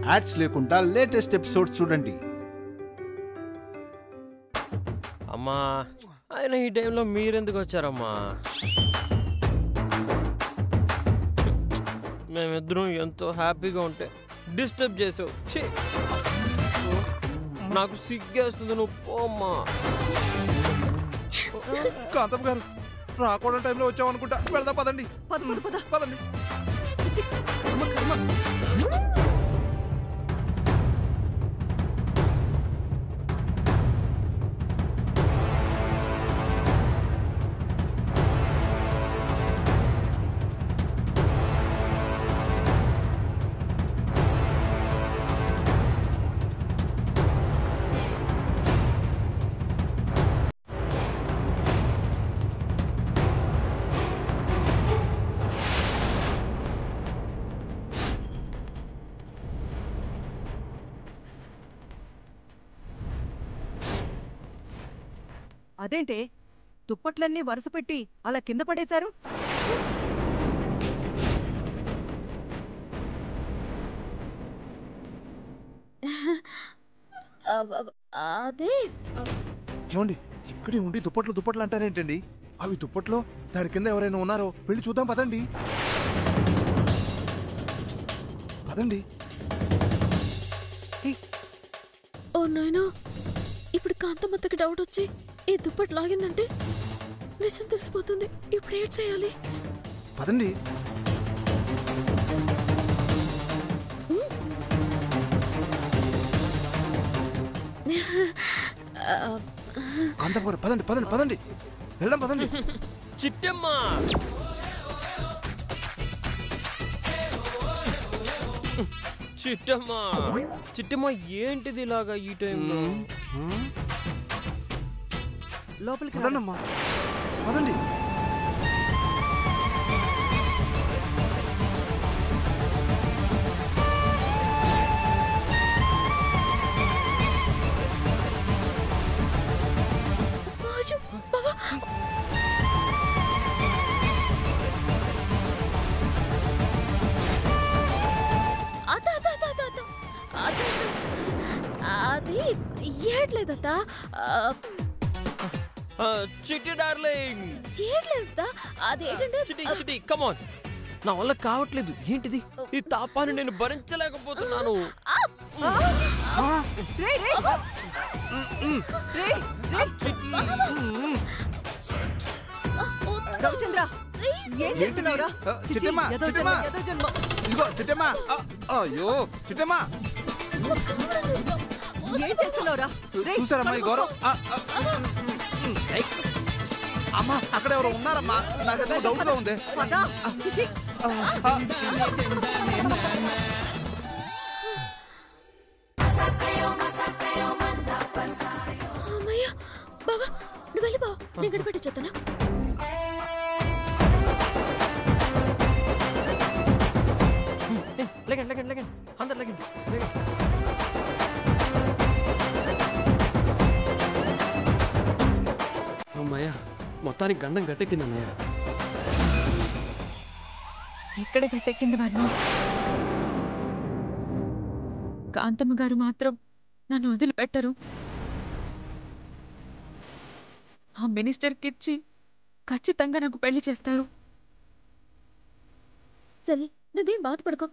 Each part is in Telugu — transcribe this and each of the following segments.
యాడ్స్ లేకుండా లేటెస్ట్ ఎపిసోడ్ చూడండి. అమ్మా ఆయన ఈ టైంలో మీరెందుకు వచ్చారమ్మా? మేమిద్దరం ఎంతో హ్యాపీగా ఉంటే డిస్టర్బ్ చేసావు. నాకు సిగ్గేస్తుంది, నువ్వు పోమ్మా. కాంతం గారు రాకూడని టైంలో వచ్చామనుకుంటా. వెళ్దాం పదండి. పదండి. అదేంటే దుప్పట్లన్నీ వరుస పెట్టి అలా కింద పడేశారు? అదే ఏమండి ఇక్కడే ఉండి దుప్పట్లు అంటారేంటండి? అవి దుప్పట్లో దాని కింద ఎవరైనా ఉన్నారో వెళ్ళి చూద్దాం. పదండి. ఓ నాయనా, ఇప్పుడు కాంతమ్మత్తకి డౌట్ వచ్చి ఈ దుప్పటి లాగిందంటే నిజం తెలిసిపోతుంది. ఇప్పుడు ఏం చేయాలి? పదండి. కాంతం గారు పదండి. వెళ్దాం పదండి. చిట్టమ్మా చిట్టమ్మా ఏంటిది ఇలాగా ఈ టైంలో? లోపలికి పదండమ్మా. పదండి. అది ఏట్లేదత్తా. చిట్టి డార్లింగ్, ఏట్లేదత్తా. అదేంటంటే చిట్టి కమాన్, నా వల్ల కావట్లేదు. ఏంటిది ఈ తాపాన్ని నేను భరించలేకపోతున్నాను. రవిచంద్ర ఏం చేస్తున్నావురా? చిట్టమ్మా. అయ్యో చిట్టమ్మా, ఏం చేస్తున్నావురా? చూసారమ్మా ఈ గౌరవ్? అమ్మా అక్కడ ఎవరో ఉన్నారమ్మా, నాకేమో డౌట్ గా ఉంది. అమ్మయ్యా బాబా, నువ్వు వెళ్ళి బావ, నేను గడిపెట్టి చెప్తానా? లేకండి అందరు లేకండి. అమ్మయ్య, మొత్తానికి గండం గట్టెక్కింది అన్నయ్య. ఎక్కడ గట్టెక్కింది వర్మ? కాంతమ్మ గారు మాత్రం నన్ను వదిలిపెట్టరు. ఆ మినిస్టర్కిచ్చి ఖచ్చితంగా నాకు పెళ్లి చేస్తారు. సరే, నువ్వేం బాధపడుకో.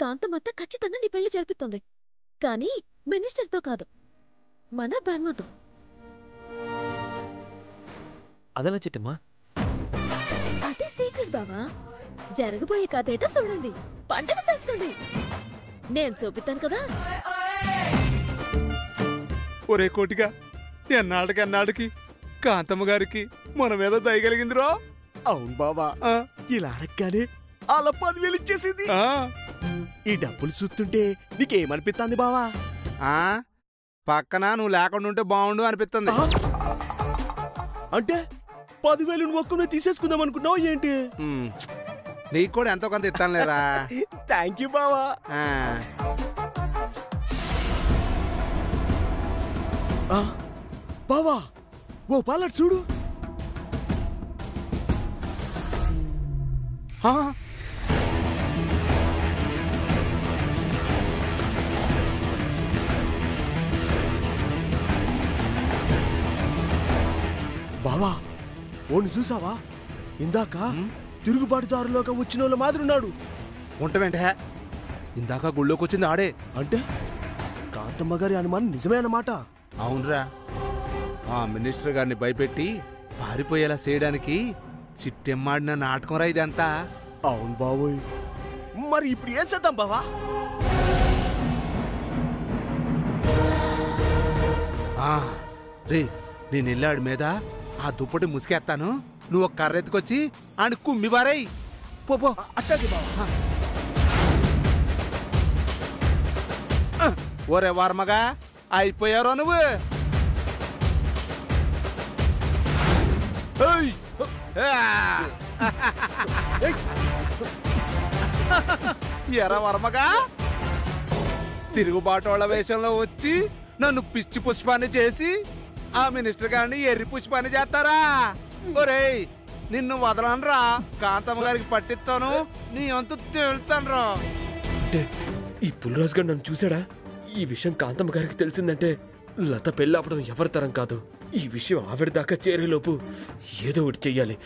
కాంతమత్త ఖచ్చితంగా నీ పెళ్లి జరిపిస్తుంది. కానీ మినిస్టర్తో కాదు, మన బర్మతో. అదలా చిట్టమ్మా? అదే సీక్రెట్ బావా. జరగబోయే కథేట చూడండి, పంటను చేస్తుంది. నేను చూపిస్తాను కదా. ఒరే కోటిగా, ఎన్నాళ్ళకి కాంతమ్మ గారికి మన మీద దయగలిగిందిరో. అవును బావా, ఇలా అడగగానే అలా 10,000 ఇచ్చేసింది. ఈ డబ్బులు చూస్తుంటే నీకేమనిపిస్తుంది బావా? పక్కన నువ్వు లేకుండా ఉంటే బాగుండు అనిపిస్తుంది. అంటే 10,000 నువ్వు ఒక్కనే తీసేసుకుందాం అనుకున్నావు ఏంటి? నీకు కూడా ఎంతో కొంత ఇస్తాను లేరా. థ్యాంక్ యూ బావా. బావా, ఓ పాలట్ చూడు. ఓని చూసావా? ఇందాక తిరుగుబాటుదారులోకి వచ్చిన వాళ్ళ మాదిరి ఉన్నాడు. ఉంటవేంటే ఇందాక గుళ్ళోకి వచ్చింది ఆడే. అంటే కాంతమ్మ గారి అనుమానం నిజమే అన్నమాట. అవునరా, ఆ మినిస్టర్ గారిని భయపెట్టి పారిపోయేలా చేయడానికి చిట్టెమ్మాడిన నాటకం రా ఇదంతా. అవును బాబోయ్, మరి ఇప్పుడు ఏం చేద్దాం బావా? రే, నేను వెళ్ళాడు మీద ఆ దుప్పటి ముసుకేస్తాను, నువ్వు ఒక కర్ర ఎత్తుకొచ్చి ఆయన కుమ్మి బారాయి. పో. అట్టాది బావా. ఒరే వర్మగా, అయిపోయారో నువ్వు. ఎరా వర్మగా, తిరుగుబాటోళ్ళ వేషంలో వచ్చి నన్ను పిచ్చి పుష్పాన్ని చేసి ఆ మినిస్టర్ గారిని ఎర్రి పుష్పాన్ని చేస్తారా? ఒరేయ్, నిన్ను వదలనరా, కాంతమ్మ గారికి పట్టిస్తాను, నీ అంతు తేలుతాను రా. అంటే ఈ పుల్లరాజు గారు నన్ను చూసాడా? ఈ విషయం కాంతమ్మ గారికి తెలిసిందంటే లత పెళ్ళాపడం ఎవరి తరం కాదు. ఈ విషయం ఆవిడ దాకా చేరేలోపు ఏదో ఒకటి చెయ్యాలి.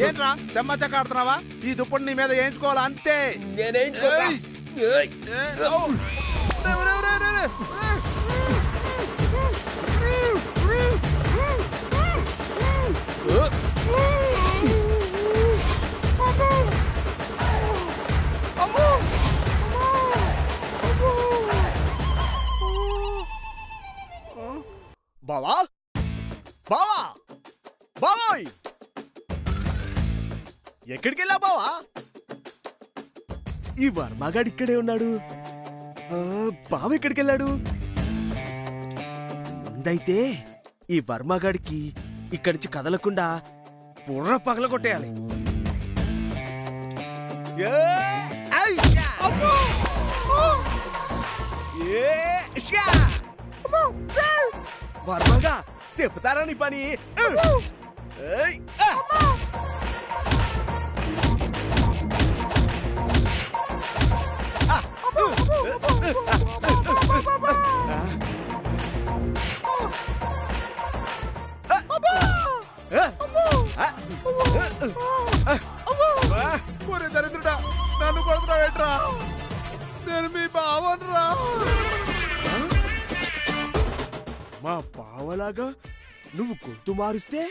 ఏంట్రా చెమ్మచక్క ఆడుతున్నావా? ఈ దుప్పటి నీ మీద వేయించుకోవాలా అంతే. బావా బావా బావోయ్, ఎక్కడికి వెళ్ళా బావా? ఈ వర్మగాడు ఇక్కడే ఉన్నాడు. బావ ఎక్కడికి వెళ్ళాడు? ముందైతే ఈ వర్మగాడికి ఇక్కడి నుంచి కదలకుండా బుర్ర పగల కొట్టేయాలి. వర్మగా చెప్తారా నీ పని? ఒరే దరిద్రుడా, నన్ను కొడుతున్నావేట్రా? నేను మీ బావనరా. మా బావలాగా నువ్వు గొంతు మారుస్తే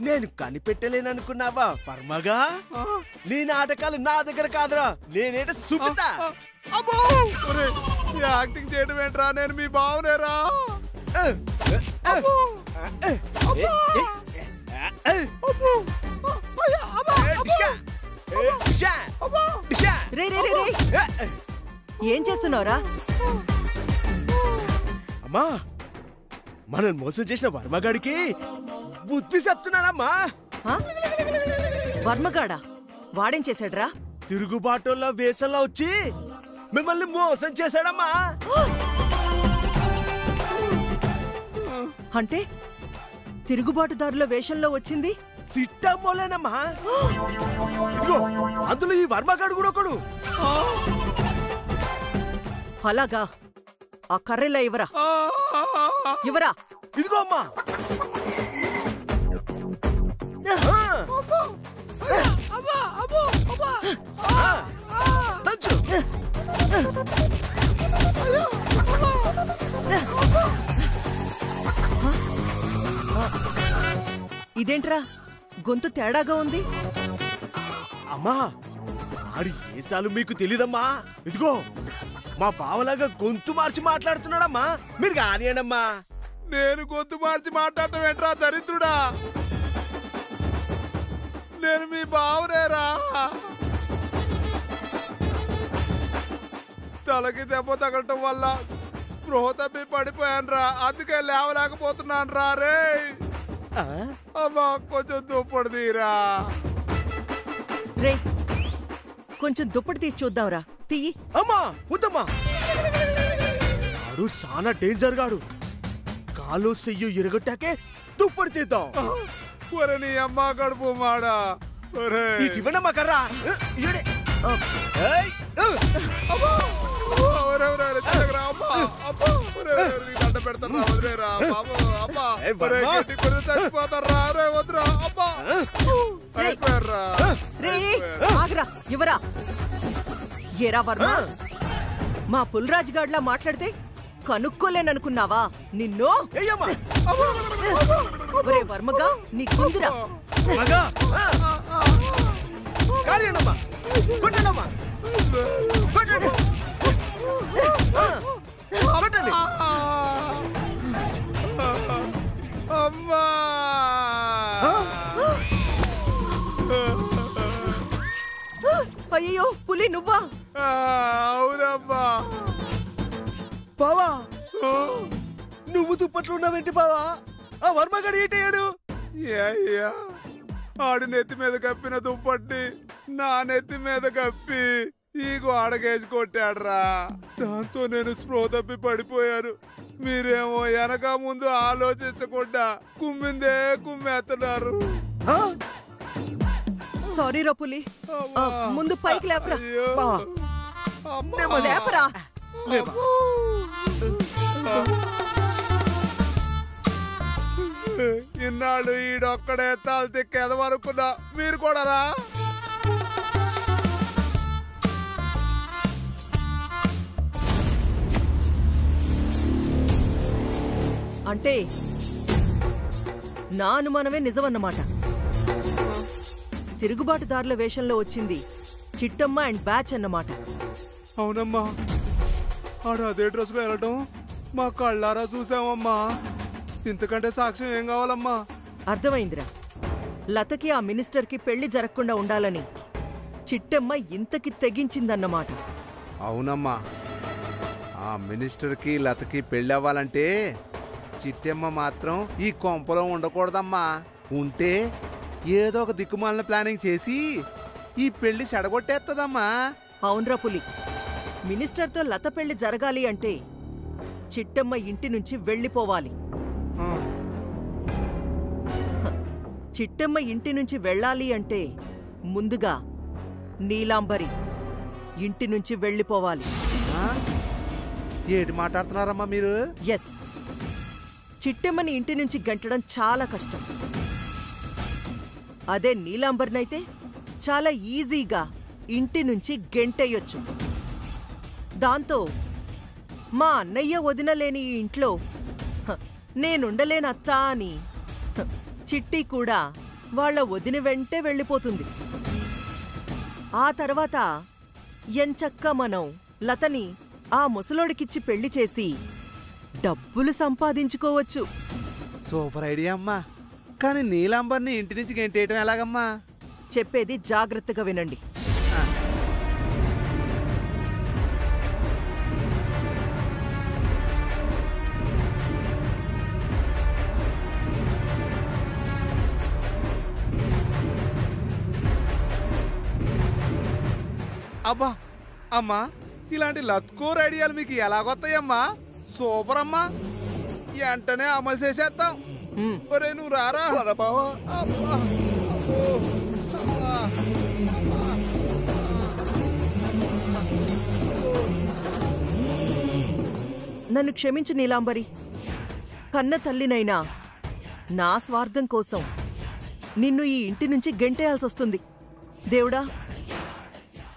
నేను కనిపెట్టలేననుకున్నావా వర్మగా? నీ నాటకాలు నా దగ్గర కాదురా, నేనేంట సుబితా. అబ్బో, ఒరే యాక్టింగ్ చేయడం ఏంట్రా? నేను మీ బావనేరా. ఏం చేస్తున్నావురా? అమ్మా, మనం మోసం చేసిన వర్మగాడికి బుద్ధి చెప్తున్నానమ్మా. వర్మగాడా? వాడేం చేశాడ్రా? తిరుగుబాటులో వేషంలో వచ్చి మిమ్మల్ని మోసం చేశాడమ్మా. అంటే తిరుగుబాటుదారుల వేషంలో వచ్చింది సిట్టమ్మోలేనమ్మా. ఇదిగో, అందులో ఈ వర్మగాడు కూడా ఒకడు. అలాగా? ఆ కర్రెలా ఇవరా, ఇవరా. ఇదిగో అమ్మా. ఇదేంట్రా గొంతు తేడాగా ఉంది? అమ్మా, ఆడి ఏసాలు మీకు తెలీదమ్మా. ఇదిగో, మా బావలాగా గొంతు మార్చి మాట్లాడుతున్నాడమ్మా. మీరు కానియండమ్మా. నేను గొంతు మార్చి మాట్లాడటం ఏంట్రా దరిద్రుడా? నేను మీ బావనేరా. తలకి దెబ్బ తగలటం వల్ల స్పృహ తప్పి పడిపోయాను రా, అందుకే లేవలేకపోతున్నాను రా. రే అమ్మా కొంచెం దుప్పటి తీరా. రే కొంచెం దుప్పటి తీసి చూద్దాంరా. తీయి. అమ్మా వద్దమ్మా, ఆడు చాలా డేంజర్ గాడు. కాలు చెయ్యు ఇరగొట్టాకే దుప్పటి తీద్దాం. ఒరే నీ అమ్మ కడుపు మాడా. ఒరే ఇవ్వనమ్మా కర్రా. ఈడే. ఏయ్, ఒరే ఒరే ఒరే చిన్నగా అమ్మా అమ్మా. ఒరే ఒరే నీ దండ పెడతారా వదిలేరా బాబు. అమ్మా ఏయ్, ఒరే వర్మ. గట్టి కొడితే చచ్చిపోతారా. ఒరే వద్దురా అమ్మా. అయిపోయారా. రే ఆగ్రా ఇవరా. ఏరా వర్మ, మా పుల్రాజ్ గాడ్లా మాట్లాడితే కనుక్కోలేననుకున్నావా నిన్ను? ఏయమ్మా. ఒరే వర్మగా నీ కుందిరా. మగా. కార్యనమ్మా. కొట్టనమ్మా. కొట్టండి. కొట్టండి. అమ్మా అయ్యో పులి నువ్వా? అవునమ్మా. బావా నువ్వు దుప్పట్లు ఉన్నావేంటి బావా? ఆ వర్మగాడు ఏంటయ్యాడు? అయ్యా ఆడి నెత్తి మీద కప్పిన దుప్పటి నా నెత్తి మీద కప్పి ఈ గోడకేసి కొట్టాడ్రా. దాంతో నేను స్పృహ తప్పి పడిపోయాను. మీరేమో వెనక ముందు ఆలోచించకుండా కుమ్మిందే కుమ్మేస్తున్నారు. సారీ రా పులి. అమ్మా. ముందు పైకి లేపరా. అయ్యో. బావా. అమ్మా. లేపరా. లేవా. ఇన్నాళ్ళు ఈడొక్కడే తాళ తిక్కేదమనుకున్నా. మీరు కూడా రా. అంటే నా అనుమానమే నిజమన్నమాట. తిరుగుబాటుదారుల వేషంలో వచ్చింది చిట్టమ్మ అండ్ బ్యాచ్ అన్నమాట. అవునమ్మా, ఆడు అదే డ్రెస్లో వెళ్ళటం మా కళ్ళారా చూసామమ్మా. ఇంతకంటే సాక్ష్యం ఏం కావాలమ్మా? అర్థమైందిరా. లతకి ఆ మినిస్టర్కి పెళ్లి జరగకుండా ఉండాలని చిట్టమ్మ ఇంతకి తెగించిందన్నమాట. అవునమ్మా, ఆ మినిస్టర్కి లతకి పెళ్ళి అవ్వాలంటే చిట్టమ్మ మాత్రం ఈ కొంపలో ఉండకూడదమ్మా. ఉంటే ఏదో ఒక దిక్కుమాలిన ప్లానింగ్ చేసి ఈ పెళ్లి చెడగొట్టేస్తుందమ్మా. అవునరా పులి. మినిస్టర్తో లత పెళ్లి జరగాలి అంటే చిట్టమ్మ ఇంటి నుంచి వెళ్ళిపోవాలి. చిట్టమ్మ ఇంటి నుంచి వెళ్ళాలి అంటే ముందుగా నీలాంబరి ఇంటి నుంచి వెళ్ళిపోవాలి. ఏటి మాట్లాడుతున్నారమ్మా మీరు? ఎస్, చిట్టమ్మని ఇంటి నుంచి గంటడం చాలా కష్టం. అదే నీలాంబరినైతే చాలా ఈజీగా ఇంటి నుంచి గెంటేయొచ్చు. దాంతో మా అన్నయ్య వదినలేని ఈ ఇంట్లో నేనుండలేనత్తా అని చిట్టి కూడా వాళ్ళ వదిన వెంటే వెళ్ళిపోతుంది. ఆ తర్వాత ఎంచక్కా మనం లతని ఆ ముసలోడికిచ్చి పెళ్లి చేసి డబ్బులు సంపాదించుకోవచ్చు. సూపర్ ఐడియా అమ్మా. కానీ నీలాంబర్ని ఇంటి నుంచి గెంటేయటం ఎలాగమ్మా? చెప్పేది జాగ్రత్తగా వినండి. అబ్బా అమ్మా, ఇలాంటి లత్కోర్ ఐడియాలు మీకు ఎలాగొస్తాయమ్మా? సూపర్ అమ్మా, వెంటనే అమలు చేసేద్దాం. ఒరే నువ్వు రారా. బావా. అబ్బా, అబ్బో, అబ్బా. నన్ను క్షమించు నీలాంబరి. కన్న తల్లినైనా నా స్వార్థం కోసం నిన్ను ఈ ఇంటి నుంచి గెంటేయాల్సొస్తుంది. దేవుడా,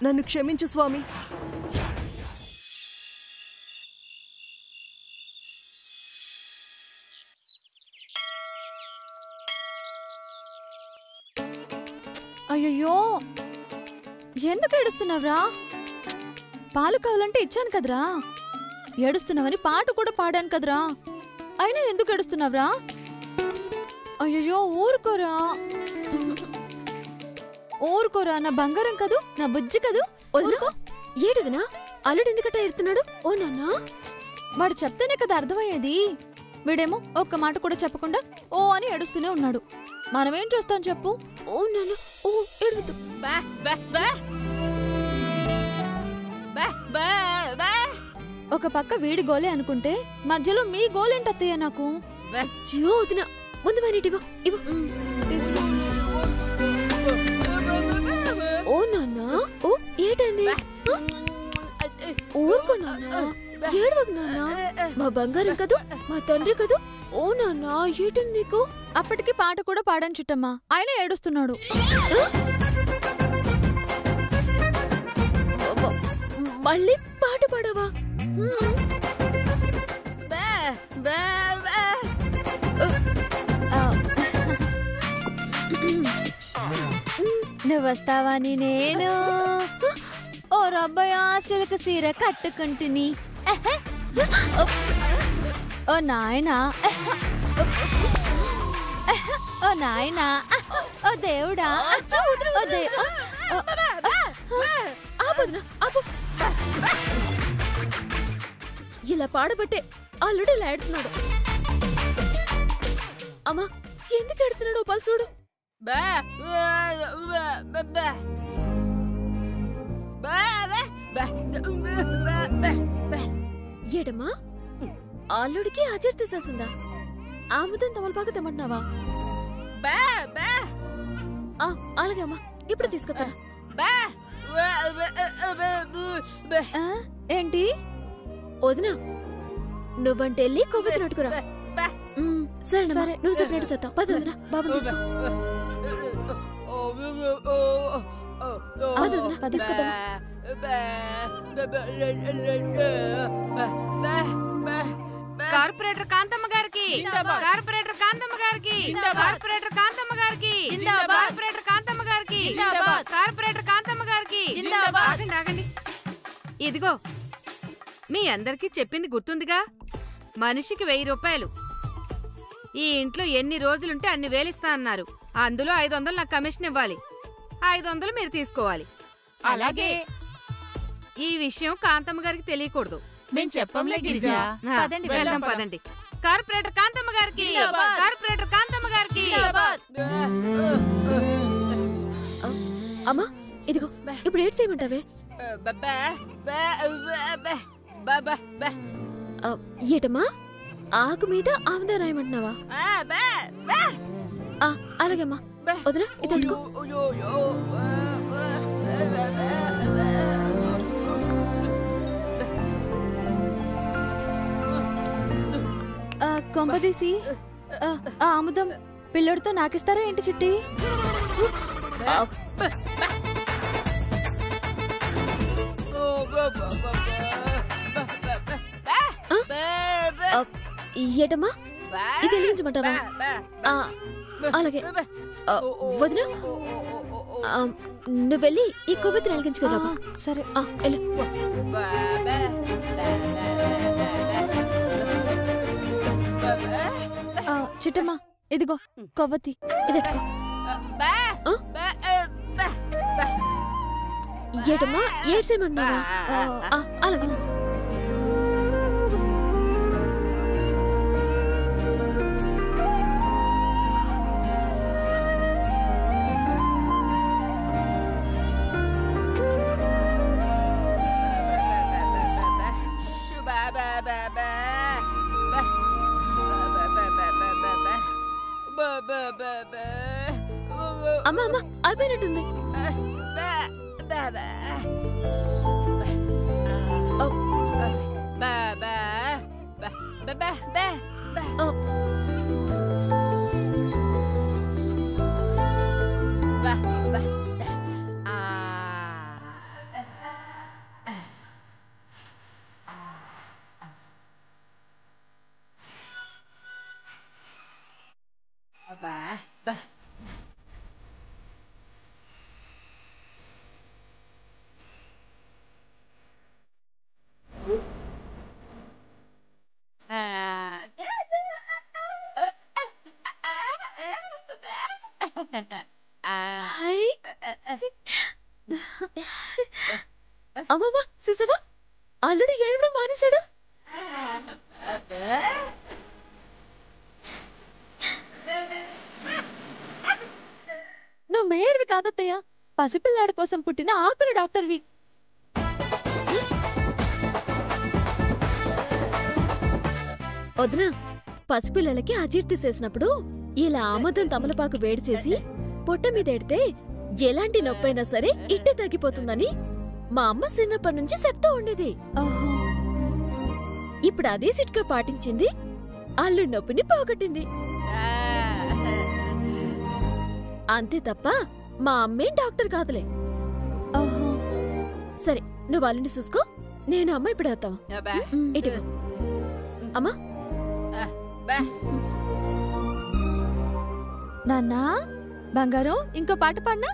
నన్ను క్షమించు స్వామి. అయ్యయ్యో, ఎందుకు ఏడుస్తున్నావురా? పాలు కావాలంటే ఇచ్చాను కదరా. ఏడుస్తున్నావని పాట కూడా పాడాను కదరా. అయినా ఎందుకు ఏడుస్తున్నావురా? అయ్యయ్యో, ఊరుకోరా ఊరుకోరా. నా బంగారం కదూ, నా బుజ్జి కదూ. ఏడిదినా అల్లుడు ఎందుకట ఎడుతున్నాడు? ఓ నాన్నా, వాడు చెప్తేనే కదా అర్థమయ్యేది. వీడేమో ఒక్క మాట కూడా చెప్పకుండా ఓ అని ఏడుస్తూనే ఉన్నాడు. మనమేం చూస్తాం చెప్పు? ఓ నాన్న, ఓ ఏడవద్దు. ఒక పక్క వీడి గోలే అనుకుంటే మధ్యలో మీ గోలేంటత్తయ్య నాకు? అయ్యో వదిన, ముందు వానిటివో ఇవ్వు. ఓ నాన్న, ఓ ఏటైంది? ఊరుకో నాన్న, ఏడవకు నాన్న. మా బంగారం కదూ, మా తండ్రి కదూ. ఓ నాన్న, ఏటైంది నీకు? అప్పటికి పాట కూడా పాడని చిట్టమ్మా, ఆయన ఏడుస్తున్నాడు. మళ్ళీ పాట పాడవా? నువ్వు వస్తావని నేను ఓ రబ్బయ్య సిల్క్ సీర కట్టుకుంటుని. ఓ నాయనా, ఓ నాయనా, ఓ దేవుడా, ఇలా పాడబట్టే అల్లుడు ఇలా ఏడుతున్నాడు. అమ్మా, ఎందుకు ఎడుతున్నాడు పల్సుడు? ఏడమ్మా, అల్లుడికి అజర్ తీసేసిందా? ఆముదం తమలపాకు తెమ్మంటున్నావా? అలాగే అమ్మా, ఇప్పుడు తీసుకొస్తా. ఏంటి వదినా, నువ్వంటే వెళ్ళి కొవ్వొత్తి నట్టుకురా. సరే, నువ్వు సెపరేట్ చేద్దాం. పద వదినా, బాబు తీసుకో. తీసుకొద్దాం. కార్పొరేటర్ కాంతమ్మ గారికి, కార్పొరేటర్ కాంతమ్మ గారికి, కార్పొరేటర్ కాంతమ్మ గారికి, కార్పొరేటర్ కాంతమ్మ గారికి, కార్పొరేటర్ కాంతమ్మ గారికి. ఆగండి ఆగండి, ఇదిగో మీ అందరికీ చెప్పింది గుర్తుందిగా, మనిషికి 1000 రూపాయలు. ఈ ఇంట్లో ఎన్ని రోజులుంటే అన్ని వేలిస్తా అన్నారు. అందులో 500 నాకు కమిషన్ ఇవ్వాలి. 500 మీరు తీసుకోవాలి. అలాగే. ఈ విషయం కాంతమ్మ గారికి తెలియకూడదు. మేము చెప్పంలే గిరిజా. వెళ్దాం పదండి. కార్పొరేటర్ కాంతమ్మ గారికి, కార్పొరేటర్ కాంతమ్మ గారికి. అమ్మా, ఇదిగో ఇప్పుడు ఏడ్ చేయమంటావే? ఏటమ్మా, ఆకు మీద ఆముదం రాయమంటున్నావా? అలాగేమ్మా. వదినా, ఇది అట్టుకో. కొంపదీసి ఆ ఆముదం పిల్లడితో నాకిస్తారా ఏంటి చిట్టి? ఏటమ్మా, ఇది వెలిగించమంటావా? అలాగే. వదినా, నువ్వు వెళ్ళి ఈ కొవ్వొత్తిని వెలిగించుకురా. సరే, వెళ్ళు. చిట్టమ్మా, ఇదిగో కొవ్వొత్తి. ఇది ఏటమ్మా, ఏడ్సేయమన్నావా? అలాగే. అమ్మా అమ్మా, అయిపోయినట్టుంది. అమ్మమ్మ, చూసావా, అల్లుడు ఏడవడం మానేశాడు. నువ్వు మేయర్వి కాదత్తయ్య, పసిపిల్లాడి కోసం పుట్టిన ఆకుల డాక్టర్వి. వదినా, పసిపిల్లలకి అజీర్తి చేసినప్పుడు ఇలా ఆమదం తమలపాకు వేడి చేసి పొట్ట మీద ఎడితే ఎలాంటి నొప్పైనా సరే ఇట్టే తగ్గిపోతుందని మా అమ్మ చిన్నప్పటి నుంచి చెప్తూ ఉండేది. ఇప్పుడు అదే సిట్కా పాటించింది, అల్లు నొప్పిని పోగొట్టింది. అంతే తప్ప మా అమ్మేం డాక్టర్ కాదులే. సరే, నువ్వు అల్లుని చూసుకో, నేను అమ్మ ఇప్పుడు వస్తావా? ఇటుగా అమ్మా. నాన్నా బంగారం, ఇంకో పాట పాడినా?